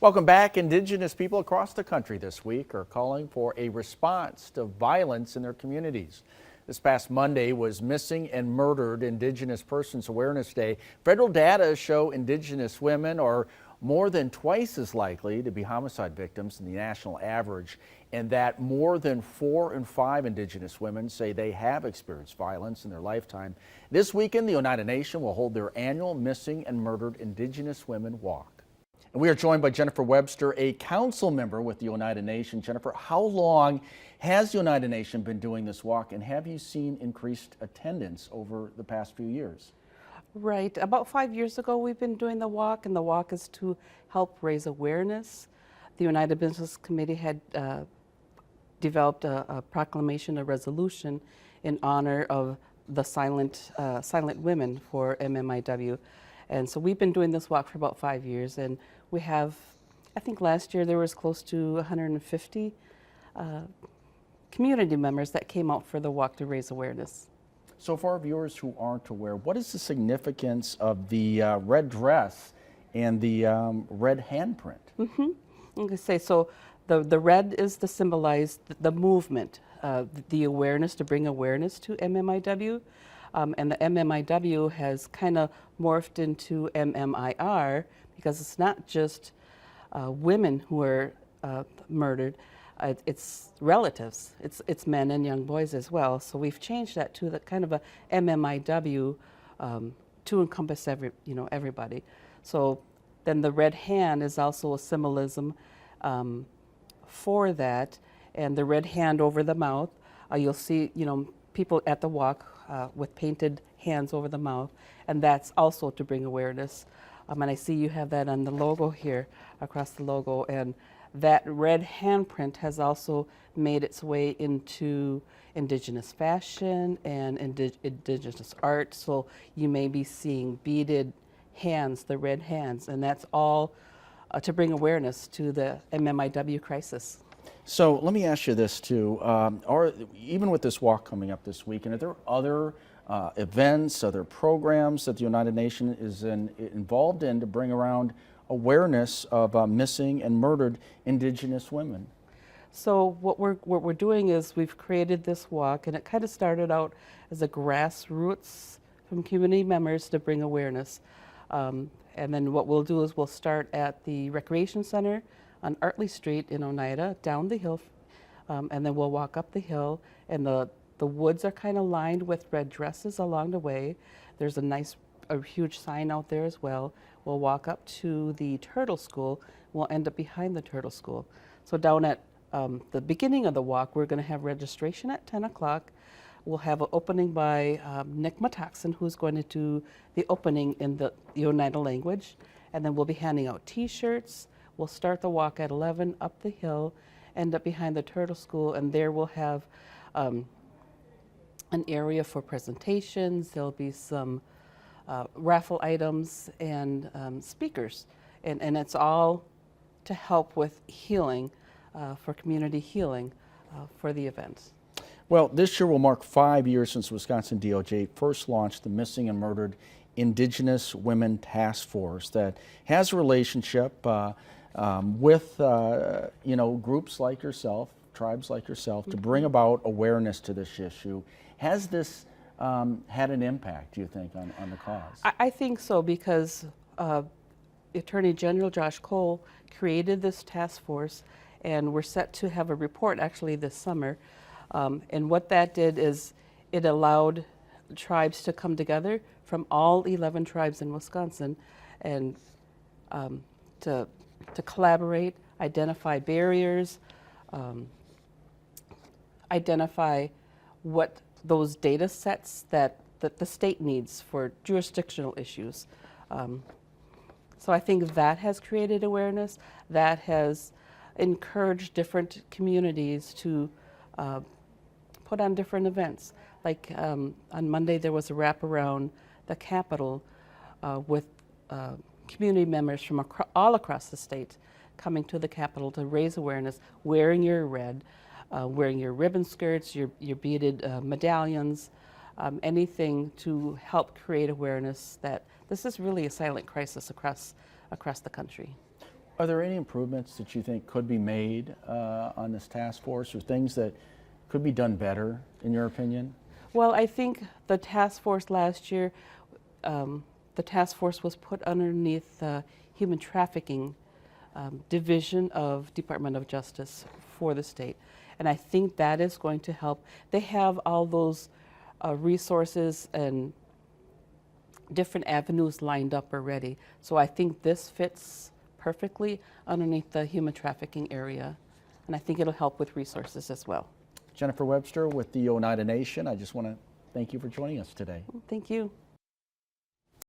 Welcome back. Indigenous people across the country this week are calling for a response to violence in their communities. This past Monday was Missing and Murdered Indigenous Persons Awareness Day. Federal data show Indigenous women are more than twice as likely to be homicide victims than the national average, and that more than 4 in 5 Indigenous women say they have experienced violence in their lifetime. This weekend, the Oneida Nation will hold their annual Missing and Murdered Indigenous Women Walk. And we are joined by Jennifer Webster, a council member with the Oneida Nation. Jennifer, how long has the Oneida Nation been doing this walk, and have you seen increased attendance over the past few years? Right. About 5 years ago, we've been doing the walk, and the walk is to help raise awareness. The Oneida Business Committee had developed a proclamation, a resolution in honor of the silent women for MMIW. And so we've been doing this walk for about 5 years, and we have, I think last year there was close to 150 community members that came out for the walk to raise awareness. So for our viewers who aren't aware, what is the significance of the red dress and the red handprint? Okay, so the red is to symbolize the movement, the awareness, to bring awareness to MMIW. And the MMIW has kind of morphed into MMIR because it's not just women who are murdered, it's relatives, it's men and young boys as well. So we've changed that to the kind of a MMIW to encompass everybody. So then the red hand is also a symbolism for that, and the red hand over the mouth. You'll see, people at the walk with painted hands over the mouth, and that's also to bring awareness. And I see you have that on the logo here, across the logo, and that red handprint has also made its way into Indigenous fashion and Indigenous art. So you may be seeing beaded hands, the red hands, and that's all to bring awareness to the MMIW crisis. So let me ask you this too, even with this walk coming up this weekend, are there other events, other programs that the United Nations is involved in to bring around awareness of missing and murdered Indigenous women? So what we're doing is we've created this walk, and it kind of started out as a grassroots from community members to bring awareness. And then what we'll do is we'll start at the Recreation Center on Artley Street in Oneida, down the hill, and then we'll walk up the hill, and the woods are kind of lined with red dresses along the way. There's a huge sign out there as well. We'll walk up to the Turtle School. We'll end up behind the Turtle School. So down at the beginning of the walk, we're going to have registration at 10 o'clock. We'll have an opening by Nick Mataxon, who's going to do the opening in the Oneida language, and then we'll be handing out T-shirts. We'll start the walk at 11 up the hill, end up behind the Turtle School, and there we'll have an area for presentations. There'll be some raffle items and speakers, and it's all to help with healing, for community healing for the event. Well, this year will mark 5 years since Wisconsin DOJ first launched the Missing and Murdered Indigenous Women Task Force that has a relationship with groups like yourself, tribes like yourself, to bring about awareness to this issue. Has this had an impact, do you think, on the cause? I think so, because Attorney General Josh Cole created this task force, and we're set to have a report actually this summer. And what that did is it allowed tribes to come together from all 11 tribes in Wisconsin and to collaborate, identify barriers, identify what those data sets that the state needs for jurisdictional issues. So I think that has created awareness, that has encouraged different communities to put on different events. Like on Monday there was a wrap around the Capitol with community members from all across the state coming to the Capitol to raise awareness, wearing your red, wearing your ribbon skirts, your beaded medallions, anything to help create awareness that this is really a silent crisis across the country. Are there any improvements that you think could be made on this task force, or things that could be done better, in your opinion? Well, I think the task force last year, the task force was put underneath the human trafficking division of Department of Justice for the state. And I think that is going to help. They have all those resources and different avenues lined up already. So I think this fits perfectly underneath the human trafficking area. And I think it'll help with resources as well. Jennifer Webster with the Oneida Nation, I just want to thank you for joining us today. Thank you.